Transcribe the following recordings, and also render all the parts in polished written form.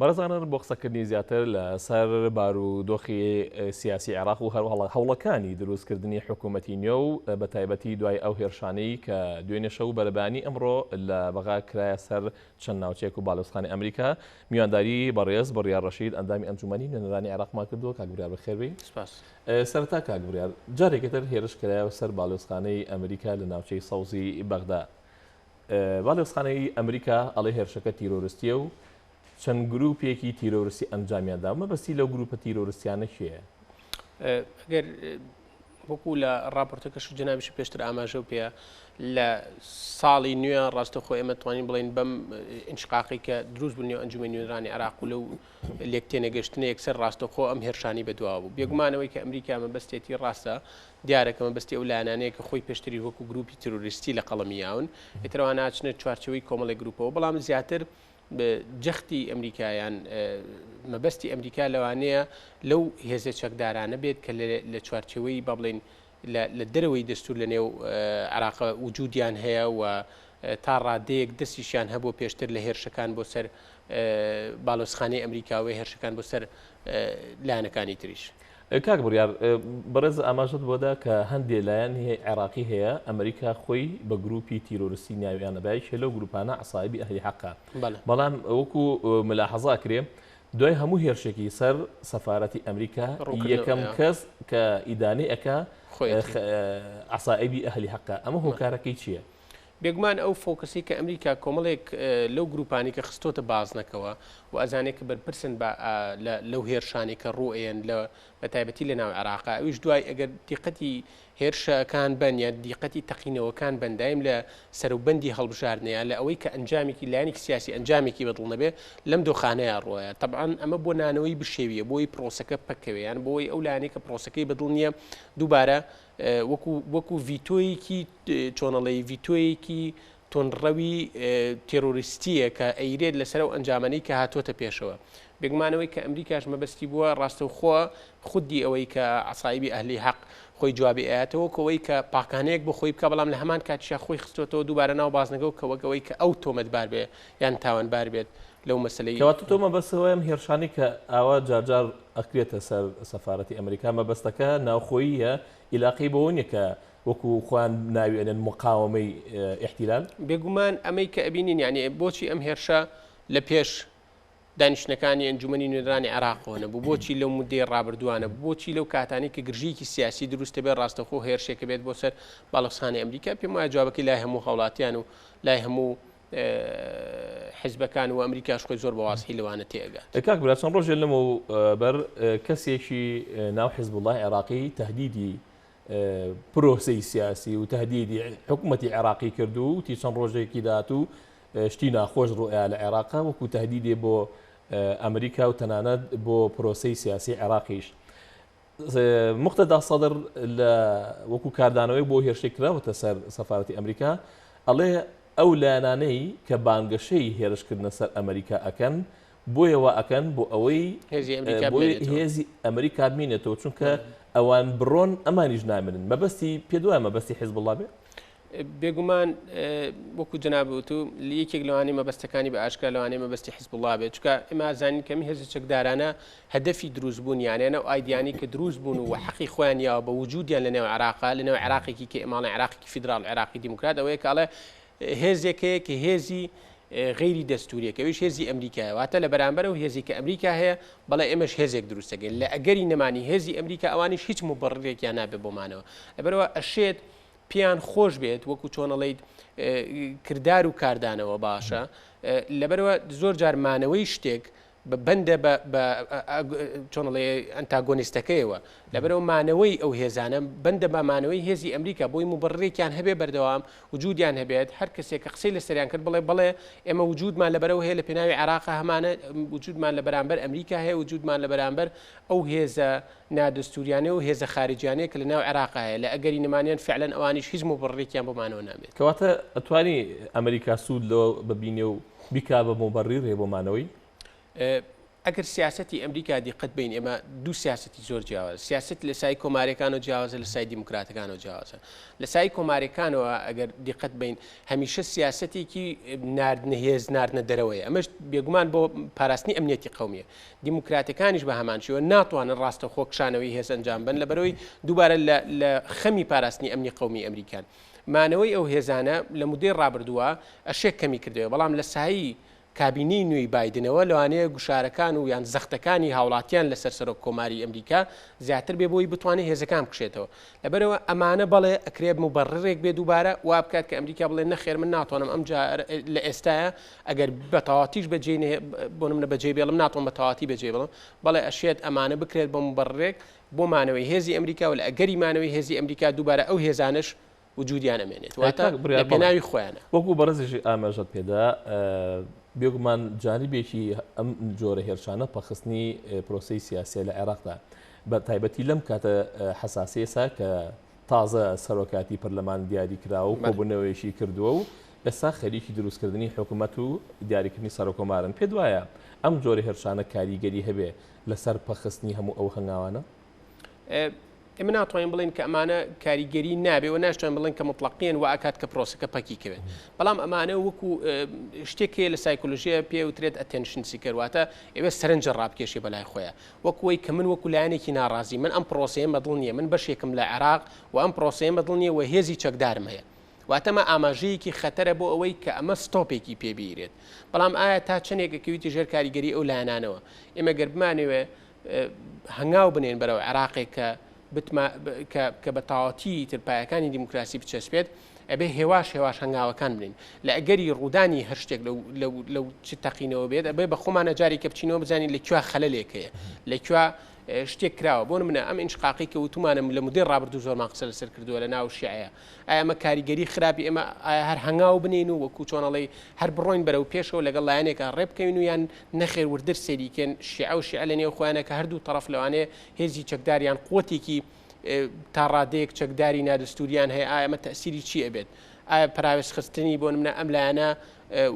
بەڕێزانان بۆ قسەکردنی زیاتر لەسەر بارودۆخی سیاسی عێراق و هەروەها هەوڵەکانی دروستکردنی حکوومەتی نوێ و بە تایبەتی دوای ئەو هێرشانەی کە دوێنێ شەو بەرەبانی ئەمڕۆ لە بەغا کرایە سەر چەند ناوچەیەک و باڵۆزخانی ئەمریکا میوانداری بەڕێز بڕیار ڕەشید ئەندامی ئەنجومەنی نوێنەرانی عێراقمان کردووە. کاک بڕیار بەخێربی. سپاس. سەرەتا کاک بڕیار جارێکتر هێرش کرایەوە سەر باڵۆزخانەی ئەمریکا لە ناوچەی سەوزی بەغدا. باڵۆزخانەی ئەمریکا ئەڵێ هێرشەکە تیرۆریستیە و چەند گروپێکی تیرۆریستی ئەنجامیاندا. مەبەستی لەو گروپە تیرۆریستیانە کێیە؟ ئەگەر وەکو لە ڕاپۆرتەکەش جەنابیش پێشتر ئاماژە و پێ لە ساڵی نوێ ڕاستەخۆ ئێمە توانین بڵین بەم ئینشقاقی کە دروست بوونی و ئەنجومەنی نوێنەرانی عێراق و لەو لێکتێنەگەشتنە یەکسەر ڕاستەخۆ ئەم هێرشانی بەدواوە بوو. بێگومانەوەی کە ئەمریکا مەبەستێتی ڕاستە دیارەکە مەبەستی ئەو لایەنانەیە کە خۆی پێشتری وەکو گروپی تیرۆریستی لە قەڵەمیاون ئێترەوە ناچنە چوارچەوەی کۆمەڵی گروپەوە، بەڵام زیاتر جەختی ئەمریکایان مەبەستی ئەمریکا لەوانەیە لەو هێزە چەکدارانە بێت کە لە چوارچەوەی با بڵین لە دەرەوەی دەستور لە نێو عێراق وجودیان هەیە و تا ڕادەیەک دەستیشیان هەبوو پێشتر لە هێرشەکان بۆ سەر باڵۆزخانەی ئەمریکاوی هێرشەکان بۆ سەر لایەنەکانی تریش. کاک بڕیار بەڕێز ئاماژت بۆدا کە هەندێک لایەن عێراقی هەیە ئەمریکا خۆی بە گروپی تیرۆریستی ناویانە بایش لەو گروپانە عەسایبی ئەهلی حەقا، بەڵام وەکو ملاحەزا کرێ دوای هەموو هێرشێکی سەر سەفارەتی ئەمریکا یەکەم کەس کە ئیدانەی ئەکا عەسایبی ئەهلی حەقا. ئەمە هۆکارەکەی چییە؟ بێگومان ئەو فۆکسی کە ئەمریکا کۆمەڵێک لەو گروپانی کە خستۆتە بازنەکەوە و ئەزانێک کە بەرپرسن لەو هێرشانی کە ڕوئێن لە بەتایبەتی لە ناو عێراقا، ئەویش دوای ئەگەر دیقەتی هێرشەکان بن یا دیقەتی تەقینەوەکان بەندایم لە سەروبەندی هەڵبژاردنەیە لە ئەوەی کە ئەنجامێکی لایەنێکی سیاسی ئەنجامێکی بەدڵ نەبێ لەم دۆخانەیە ڕۆیە. طبعاً ئەمە بۆ نانەوەی بشێویە بۆی پرۆسەکە پەکەوێیان بۆی ئەو لایەنێک کە پرۆسەکەی بەدڵ نییە دووبارە وەکو ڤیتۆیەکی چۆنەڵی ڤیتۆیەکی تۆنڕەوی تێرۆریستیە کە ئەیرێت لەسەر ئەو ئەنجامانەی کە هاتوۆتە پێشەوە. بێگومانەوەی کە ئەمریکاش مەبەستی بووە ڕاستەوخۆ خودی ئەوەی کە عەسایبی ئەهلی حەق خۆی جوابی ئاەتەوە کەوەی کە پاکانەیەک بۆ خۆی بکە، بەڵام لە هەمان کاتیشا خۆی خستۆتەوە دووبارە ناو بازنەکە و کەوەکەوەی کە ئەو تۆمەتبار بێ یان تاوانبار بێت لەو مەسلەی. کەواتە تۆ مەبەستەوەم هێرشانی کە ئاوا جارجار ئەکرێتە سەر سەفارەتی ئەمریکا مەبەستەکە ناوخۆییە عیلاقی بەوە نیە کە وەکو خوان ناوێنن مقاومەی ئیحتیلال. بێگومان ئەمەی کە ئەبینین یعنی بۆچی ئەم هێرشە لە پێش دانیشتەکانی ئەنجومەنی نوێنەرانی عێراقەوە نەبوو، بۆچی لەو مودەی ڕابردووانە، بۆچی لەو کاتانی کە گرژیکی سیاسی دروستە بێت ڕاستەخۆ هێرشێکە بێت بۆ سەر باڵۆزخانەی ئەمریکا. پێم وایە جوابەکەی لای هەموو هەوڵاتیان و لای هەموو حیزبەکان و ئەمریکاش خۆی زۆر بەواسحی لەوانە تێگات. کاک برا چەند ڕۆژێ لەمە بەر کەسێکی ناو حیزبوڵای عێراقی تهدیدی پرۆسەی سیاسی و تهدیدی حکوومەتی عێراقی کردو و تی چەند ڕۆژێکی داات و شتی ناخۆش ڕۆیا لە عێراقا وەکو تهدیدێ بۆ ئەمریکا و تەنانەت بۆ پرۆسەی سیاسی عێراقیش. مقتەدا سەدر لە وەکو کاردانەوەی بۆ هێرشەی کراوەتە سەر سەفارەتی ئەمریکا ئەڵێ ئەو لایەنانەی کە بانگەشەی هێرشکردنە سەر ئەمریکا ئەکەن بۆیەوە ئەکەن بۆ ئەوەی هێزی ئەمریکا بمینێتەوە، چونکە ئەوان بڕۆن ئەمانیش نامنن. مەبەستی پێ دوایە مەبەستی حیزبوڵڵا بێ؟ بێگومان وەکو جەنابوت و یەکێک لەوانی مەبەستەکانی بە ئاشکرا لەوانەیە مەبەستی حیزبوڵڵا بێت، چونکە ئێمە ئازانین کەمی هێزە چەکدارانە هەدەفی دروستبوون یانێنە و ئایدیانی کە دروست بوون و حەقی خۆیان یا بە وجودیان لە نێو عێراقا لە نێو عێراقێکی کە ئێماڵی عێراقێکی فیدراڵ عێراقی دیموکرات ئەوەیە کە ئەڵێ هێزێکەیە کە هێزی غیری دەستوریەکە ئەویش هێزی ئەمریکایە، واتە لە بەرامبەر و هێزی کە ئەمریکا هەیە بەڵێ ئێمەش هێزێک دروستەکەین لە ئەگەری نەمانی هێزی ئەمریکا ئەوانیش هیچ مبڕێکیان نابێت بۆمانەوە. لەبەرەوە ئەشێت پیان خۆش بێت وەکو چۆنەڵیت کردار و کاردانەوە باشە، لەبەرەوە زۆر جارمانەوەی شتێک بەندە بە چۆنڵێ ئەنتاگۆنیستەکەیەوە، لەبەرەوە مانەوەی ئەو هێزانە بەندە بە مانەوەی هێزی ئەمریکا بۆی مبڕێکیان هەبێ بەردەوام وجودیان هەبێت هەر کەسێک کە قسەی لە سەریان کرد بڵێ ئێمە وجودمان لەبەرەوە هەیە لە پێناوی عێراقا هەمانە وجودمان لە بەرامبەر ئەمریکا هەیە وجودمان لە بەرامبەر ئەو هێزە نادەستوریانە و هێزە خارجیانەیە کە لە ناو عێراقا هەیە لە ئەگەری نەمانیان فعلەن ئەوانیش هیچ مبڕێکیان بۆمانەوە نامێت. کەواتە ئەتوانی ئەمریکا سوود لەوە ببینێ و بیکا بە مبڕیر هەیە بۆمانەوەی؟ ئەگەر سیاسەتی ئەمریکا دیقەت بین ئێمە دوو سیاسەتی زۆر جیاواز سیاست لە سای کۆماریەکان و جیاوازە لە سای دیموکراتەکان و جیاوازە لە سای کۆماریەکانەوە ئەگەر دیقەت بین هەمیشە سیاسەتێکی ناردنە هێز ناردنە دەرەوەی ئەمەش بێگومان بۆ پاراستنی ئەمنیەتی قەومیە دیموکراتەکانیش بە هەمانشیوە ناتوانن ڕاستە خۆکشانەوەی هێز ئەنجام بن لەبەرەوەی دووبارە لە خەمی پاراستنی ئەمنی قەومی ئەمریکان مانەوەی ئەو هێزانە لە مودەی ڕابردووە ئەشێک کەمی کردەوە بەڵام لە سایی کابینی نوێی بایدنەوە لەوانەیە گوشارەکان و یان زەختەکانی هاوڵاتیان لەسەر سەرۆک کۆماری ئەمریکا زیاتر بێ بۆی بتوانێت هێزەکان بکشێتەوە لەبەرەوە ئەمانە بەڵێ ئەکرێت مبەڕێک بێ دووبارە وا بکات کە ئەمریکا بڵێ نەخێر من ناتوانم ئەم لە ئێستاە ئەگەر بە تەواویش بەجێ بۆ منە بەجێ بێڵم ناتوان بە تەواتی بەجێ بڵم بەڵێ ئەشێت ئەمانە بکرێت بە مبەڕێک بۆ مانەوەی هێزی ئەمریکا و لە ئەگەری مانەوەی هێزی ئەمریکا دووبارە ئەو هێزانش وجودیان ئەمێنێت واتە لە پێناوی خۆیانە وەکو بەڕێزیشی ئاماژەت پێدا بێگومان جانیبێکی ئەم جۆرە هێرشانە پەخستنی پرۆسی سیاسی لە عێراقدا بە تایبەتی لەم کاتە حساسیەسا کە تازە سەرۆکاتی پەرلەمان دیاری کراوە و کۆبوونەوەیشی کردووە و ئێستا خەریکی دروستکردنی حکوومەت و دیاریکردنی سەرۆکۆمارن پێ وایە ئەم جۆرە هێرشانە کاریگەری هەبێ لەسەر پەخستنی هەموو ئەو هەنگاوانە ئێمە ناتوانین بڵین کە ئەمانە کاریگەری نابێ و ناشتوان بڵین کە مطلقیان و ئاکات کە پرۆسەکە پەکیکەوێت بەڵام ئەمانە وەکو شتێکێ لە سایکۆلۆژیە پێ وترێت ئەتێنشن سیکەر واتە ئێوە سەرنجە ڕابکێشی بەلای خۆیان وەکوەی کە من وەکو لایەنێکی ناڕازی من ئەم پرۆسەیە بەدڵ نییە من بەشێکم لە عێراق و ئەم پرۆسەیە بەدڵ نییە و هێزی چەکدارم هەیە واتەمە ئاماژەیەکی خەتەرە بۆ ئەوەی کە ئەمە ستۆپێکی پێبیرێت بەڵام ئایا تا چنێکەکەویتی ژێر کاریگەری ئەو لایەنانەوە ئێمە گەربمانەوێ هەنگاو بنێن بەرەو عێراقێک کە بە تاواتی ترپایەکانی دیموکراسی بچەسپێت ئەبێ هێواش هەنگاوەکان بنین لە ئەگەری ڕوودانی هەر شتێک لەو چ تەقینەوە بێت ئەبێ بە خۆمانە جاری کە بچینەوە بزانین لەکوێ خەلەلێکەیە لەکوێ شتێک کراوە بۆ منە ئەم ئینشقاقی کە وتمانم لە مودەی ڕابردوو زۆرمان قسە لەسەر کردووە لە ناو شیعەیە ئایا ئەمە کاریگەری خراپی ئێمە ئایا هەر هەنگاو بنین و وەکو چۆنەڵی هەر بڕۆین بەرەو پێشەوە لەگەڵ لایەنێکە ڕێبکەین و یان نەخێر وردر سێریکەن شیعە و شیعە لە نێو خۆیانە کە هەردوو تەرەف لەوانەیە هێزی چەکداریان قوتێکی تا ڕادەیەک چەکداری نادەستوریان هەیە ئایا ئەمە تەسیری چی ئەبێت ئایا پراوێز خستنی بۆ منە ئەم لایەنە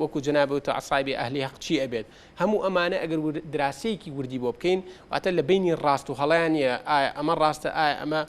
وەکو جەنابەتە عەسایبی ئەهلی حەق چی ئەبێت هەموو ئەمانە ئەگەر دراسەیەکی وردی بۆ بکەین واتە لە بینی ڕاست و هەڵەیانە ئایا ئەمە ڕاستە ئایا ئەمە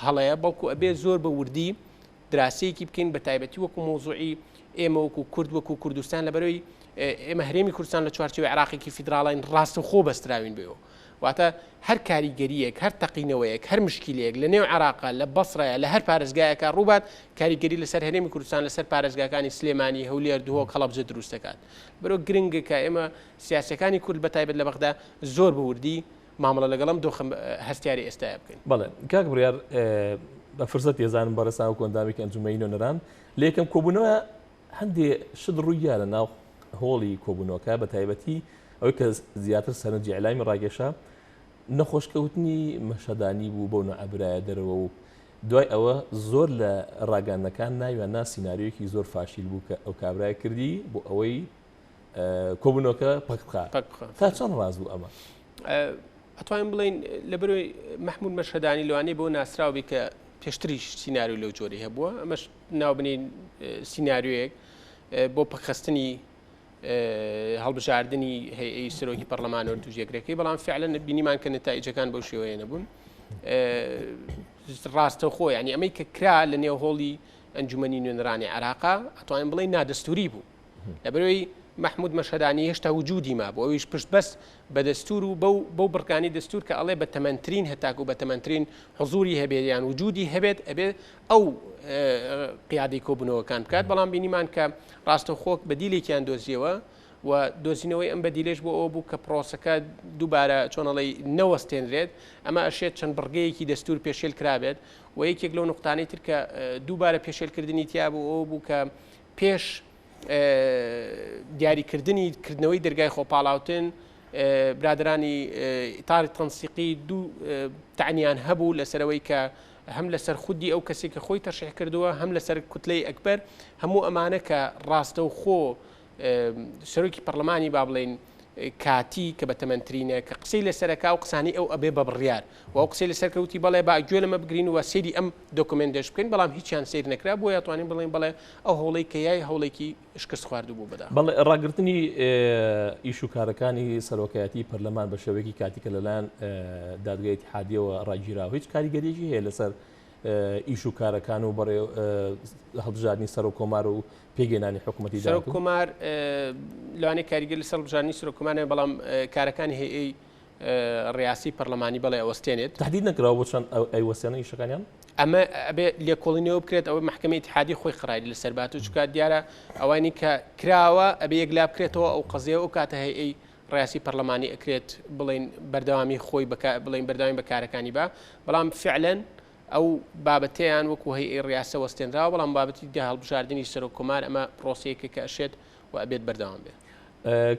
هەڵەیە بەڵکو ئەبێ زۆر بە وردی دراسەیەکی بکەین بە تایبەتی وەکو مۆزوعی ئێمە وەکو کورد وەکو کوردستان لەبەرەوەی ئێمە هەرێمی کوردستان لە چوارچێوەی عێراقێکی فیدراڵین ڕاست و خۆ بەستراوین بێەوە واتە هەر کاریگەریەک هەر تەقینەوەیەک هەر مشکلەیەک لە نێو عێراقا لە بەسڕەیە لە هەر پارێزگایەکە ڕووبات کاریگەری لەسەر هەرێمی کوردستان لەسەر پارێزگاکانی سلێمانی هەولێر دووە کەڵەبجە دروست دەکات بەرەو گرنگە کە ئێمە سیاسەکانی کورد بە تایبەت لە بەغدا زۆر بە وردی مامەڵە لەگەڵم دۆخم هەستیاری ئێستاە بکەین بەڵێ کاک بڕیار بە فرسەت ێزانم بەڕێسان و کۆنداوێکی ئەنجومەی نۆنەران لێکم کۆبوونەوە هەندێ شت ڕوویە لە ناو هۆڵی کۆبوونەوەکە بە تایبەتی ئەوەی کە زیاتر سەرنجی علامی ڕاگەشە نەخۆشکەوتنی مەشەدانی بوو بۆ نەعەبرایە دەرەوە و دوای ئەوە زۆر لە ڕاگەاندنەکان ناویاننا سیناریۆیەکی زۆر فاشیل بوو کە ئەو کابرای کردی بۆ ئەوەی کۆبوونەوەکە پەکبخا تا چەند ڕاز بوو ئەمە ئەتوانین بڵین لە بەرەوەی مەحموود مەشەدانی لەوانەیە بۆ ناسراوی کە پێشتریش سیناریۆ لەو جۆری هەبووە ئەمەش ناوبنین سیناریۆیەک بۆ پەخستنی هەڵبژاردننی هەیئەی سەرۆکی پەرلەمان و توژێگرەکەی بەڵام فعلا بینیمان کە نەتایجەکان بەو شێوەیە نەبوون ڕاستە خۆ ینی ئەمەی کە کرا لە نێو هۆڵی ئەنجومەنی نوێنەرانی عێراقا ئەتوانین بڵێن نادەستوری بوو لەبەرەوەی مەحموود مەشەدانی هێشتا وجودی ما بوو ئەویش پشت بەس بە دەستور و بەو بڕکانی دەستور کە ئەڵێ بە تەمەنترین هەتاکو بە تەمەنترین حضوری هەبێت یان وجودی هەبێت ئەبێت ئەو قیادەی کۆبوونەوەکان بکات بەڵام بینیمان کە ڕاستەوخۆک بەدیلێکیان دۆزیەوە و دۆزینەوەی ئەم بەدیلێش بۆ ئەو بوو کە پرۆسەکە دووبارە چۆنەڵی نەوەستێنرێت ئەمە ئەشێت چەند بڕگەیەکی دەستور پێشێل کرابێت و یەکێک لەو نقطانەی تر کە دووبارە پێشێلکردنی تیا بوو ئەو بوو کە پێش دیاریکردنی کردنەوەی دەرگای خۆپاڵاوتن برادرانی ئیتاری تەنسیقی دوو تعنیان هەبوو لەسەرەوەی کە هەم لەسەر خودی ئەو کەسێک کە خۆی تەرشیح کردووە هەم لەسەر کوتلەی ئەکبەر هەموو ئەمانە کە ڕاستە و خۆ سەرۆکی پەرلەمانی با بڵێن کاتی کە بەتەمەندترینە کە قسەی لەسەرەکە و قسانی ئەو ئەبێ بە بڕیار و ئەو قسەی لەسەرکەوتی بەڵێ باگوێ لەمە بگرین و سێری ئەم دۆکمنتش بکەین بەڵام هیچیان سیر نەکرا بۆ یاتوانین بڵێن بڵێ ئەو هەوڵی کە یای هەوڵێکی شکست خواردو بوو بەدا بەڵێ ڕاگررتنی ئیش و کارەکانی سەرۆکایەتی پەرلەمان بە شێوەیەکی کاتیکە لەلایەن دادگای اتحادیەوە ڕاگیراوە هیچ کاریگەریەکی هەیە لەسەر ئیش و کارەکان و بەڕێ هەڵبژاردننی سەر و کۆمار و پێگەێنانی حکوومەتی سەر کۆمار لەوانەیە کاریگەری لەسەر بژاردننی سەر کۆمارە بەڵام کارەکانی هەیەی ڕیاسی پەرلەمانی بەڵێ ئەوەستێنێت تهدید نەکراوە بۆ چەند ئەیوەستێنە ئیشەکانیان ئەمە ئەبێ لێکۆڵینەوە بکرێت ئەوە محکمەی اتحادی خۆی خڕایی لەسەر بات و چکات دیارە ئەوانی کە کراوە ئەبێ یەکلا بکرێتەوە ئەو قەزیە و کاتە هەیەی ڕاستی پەرلەمانی ئەکرێت بڵین بەردەوامی خۆی بڵین بەرداوی بەکارەکانی بەڵام فعلەن ئەو بابەتیان وەکو هەیە ڕاستە وەستێنراوە بەڵام بابەتی دا هەڵبژاردننی سەر و کۆمار ئەمە پرۆسەیەکە کە ئەشێت و ئەبێت بەردەوام بێت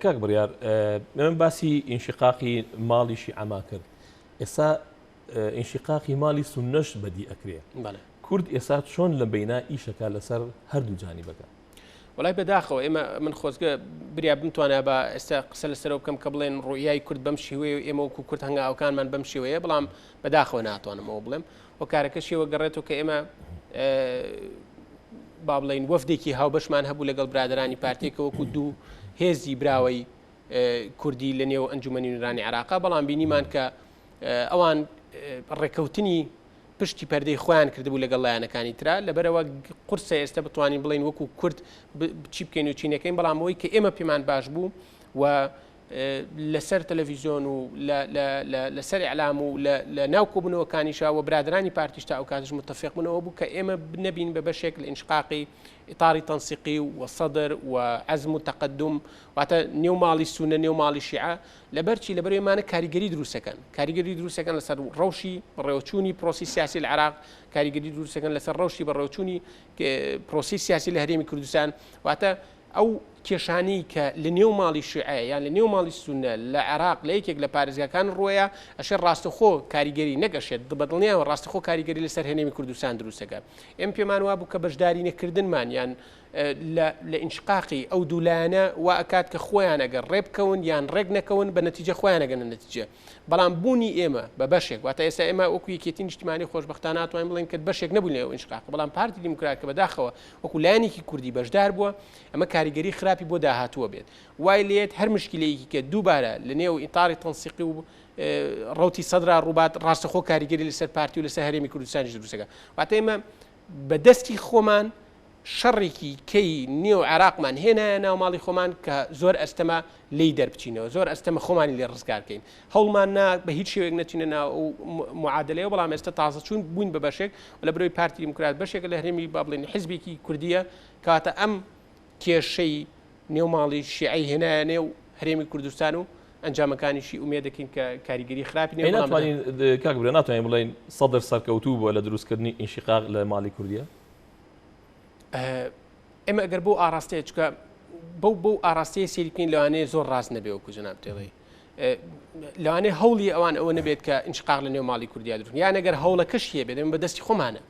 کاک بڕیار من باسی ئینشقاقی ماڵیشی ئەما کرد ئێستا ئینشقاقی ماڵی سونەش بەدی ئەکرێ کورد ئێستا چۆن لە بەینا ئیشەکە لەسەر هەردوو جانیبەکە وڵای بەداخەوە ئێمە من خۆزگە بریا بمتوانە بە ئێستا قسە لەسەرەوە بکەم کە بڵێن ڕوویای کورد بەم شێوەیە ئێمە وەکو کورد هەنگاوەکانمان بەم شێوەیە بەڵام بەداخەوە ناتوانمەوە بڵێم و کارەکە شێوە گەڕێتەوە کە ئێمە با بڵین وەفدێکی هاوبەشمان هەبوو لەگەڵ برادرانی پارتێکە وەکو دوو هێزی براوەی کوردی لە نێو ئەنجومەنی نوێرانی عێراقا بەڵام بینیمان کە ئەوان ڕێکەوتنی پشتی پەردەی خۆیان کردبوو لەگەڵ لایەنەکانی ترا لەبەرەوە قورسە ئێستا بتوانین بڵین وەکو کورد چی بکەین و چینەکەین بەڵام ئەوەی کە ئێمە پێمان باش بوو و لەسەر تەلەڤیزیۆن و لەسەر ئیعلام و لە ناو کۆبوونەوەکانیشا و برادرانی پارتیشتا ئەو کاتش متفق بوونەوە بوو کە ئێمە نەبین بە بەشێک لە ئینشقاقی ئیطاری تەنسیقی و سەدر و عەزم و تەقەدم واتە نێو ماڵی سونە نێو ماڵی شیعە لەبەرچی لەبەر ئێمانە کاریگەری دروستەکەن کاریگەری دروستەکەن لەسەر ڕەوشی بەڕێوەچوونی پرۆسی سیاسی لە عێراق کاریگەری دروستەکەن لەسەر ڕەوشی بەڕێوەچوونی پرۆسی سیاسی لە هەرێمی کوردستان واتە ئەو کێشانی کە لە نێو ماڵی شیعە یان لە نێو ماڵی سونە لە عێراق لە یەکێک لە پارێزگاکان ڕۆیە ئەشێ ڕاستەخۆ کاریگەری نەگەشێت بەدڵنیایەوە ڕاستەخۆ کاریگەری لەسەر هەرێمی کوردستان دروستەکە ئێمە پێمان وا بوو کە بەشداری نەکردنمان یان لە ئینشقاقی ئەو دوولایەنە وا ئەکات کە خۆیان ئەگەر ڕێبکەون یان ڕێک نەکەون بە نەتیجە خۆیان ئەگەنە نەتیجە بەڵام بوونی ئێمە بە بەشێک واتە ئێستا ئێمە وەکو یەکێتی نیشتیمانی خۆشبەختانە ناتوانین بڵێن کە بەشێک نەبوون لە ئینشقاق بەڵام پارتی دیموکرات کە بەداخەوە وەکو لایەنێکی کوردی بەشدار بووە ئەمە کاریگەری خراپی بۆ داهاتووە بێت وای لێت هەر مشکلەیەکی کە دووبارە لە نێو ئیطاری تەنسیقی و ڕوتی سەدرا ڕووبات ڕاستەخۆ کاریگەری لەسەر پارتی و لەسەر هەرێمی کوردستانیش دروستەکە واتە ئێمە بەدەستی خۆمان شەڕێکی کەی نێو عێراقمان هێنایە ناو ماڵی خۆمان کە زۆر ئەستەمە لی دەربچینەوە زۆر ئەستەمە خۆمانی لێ ڕزگارکەین هەوڵمان بە هیچ شێوەیەک نەچینە ناو معادلەیە بەڵام ئێستا تازە چوون بووین بە بەشێک لە بەرەوەی پارتی دیموکرات بەشێکە لە هەرێمی با بڵێن حیزبێکی کوردیە کاتە ئەم کێشەی نێو ماڵی شیعی هێنایە نێو هەرێمی کوردستان و ئەنجامەکانیشی ئومێد دەکەین کە کاریگەری خراپی ناتوانین کاک برێ ناتوانین بڵێن سەدر سەرکەوتوو بووە لە دروستکردنی ئینشقاق لە ماڵی کوردیە ئێمە ئەگەر بۆ ئاراستەیە چکە بەو ئاراستەیە سێری بکەین لەوانەیە زۆر ڕاست نەبێ وەکو جەناب تێڵێ لەوانەیە هەوڵی ئەوان ئەوە نەبێت کە ئینشقاق لە نێو ماڵی کوردیا دروست یان ئەگەر هەوڵەکەش هەیە بێت ئەمە بەدەستی خۆمانە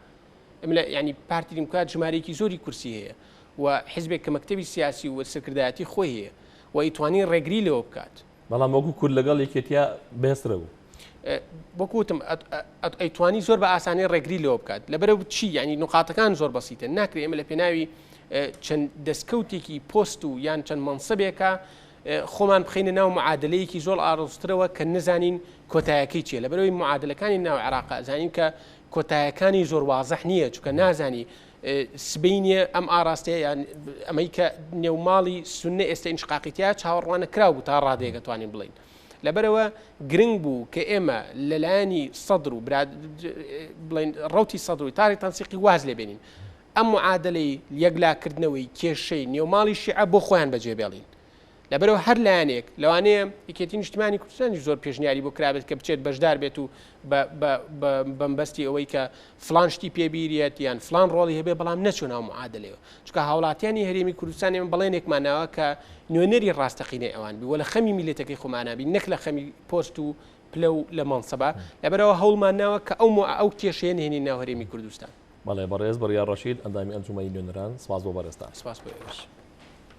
ئەمە ینی پارتی دیموکرات ژمارەیەکی زۆری کورسی هەیە و حیزبێک کە مەکتەبی سیاسی و سەرکردایەتی خۆی هەیە و ئیتوانی ڕێگری لەوە بکات بەڵام وەکو کورد لەگەڵ یەکێتیا بەهێزترە بوو بۆکوتم ئەیتوانی زۆر بە ئاسانی ڕێگری لەوە بکات لەبەرەوە چی ینی نقاتەکان زۆر بەسیتە ناکرێت ئێمە لە پێناوی چەند دەستکەوتێکی پۆست و یان چەند مەنسەبێکە خۆمان بخینە ناو معادلەیەکی زۆر ئاڕۆسترەوە کە نزانین کۆتایەکەی چیە لەبەرەوەی معادلەکانی ناو عێراق زانین کە کۆتایەکانی زۆر وازەح نییە چونکە نازانی سبینە ئەم ئاراستەیە یان ئەمەی کە نێوماڵی سونە ئێستا ئینشقاقیتیا چاوەڕوانە کراو بوو تا ڕادەیەکە توانین بڵین لەبەرەوە گرنگ بوو کە ئێمە لەلایەنی سەدر و بڵین ڕوتی سەدر و ئیطاری تەنسیقی واز لێبێنین ئەم معادلەی یەکلاکردنەوەی کێشەی نێوماڵی شیعە بۆ خۆیان بەجێبێڵین لەبەرەوە هەر لایەنێک لەوانەیە یەکێتی نیشتیمانی کوردستانی زۆر پێشنیاری بۆ کرابێت کە بچێت بەشدار بێت و بەمبەستی ئەوەی کە فلان شتی پێبیریت یان فلان ڕۆڵی هەبێ بەڵام نەچوو ناو معادلەوە چکە هاوڵاتیانی هەرێمی کوردستانی من بەڵێنێکمانەوە کە نوێنەری ڕاستەقینەی ئەوان بی وە لە خەمی میلەتەکەی خۆمانابی نەک لە خەمی پۆست و پلە و لە مەنسەبە لەبەرەوە هەوڵمانەوە کە ئەو کێشەیە هێنی ناو هەرێمی کوردستان بەڵێ بەڕێز بڕیار ڕەشید ئەندامی ئەنجومەنی نوێنەران سپاس بۆ بەڕێستان سپاس بۆ ئێوەش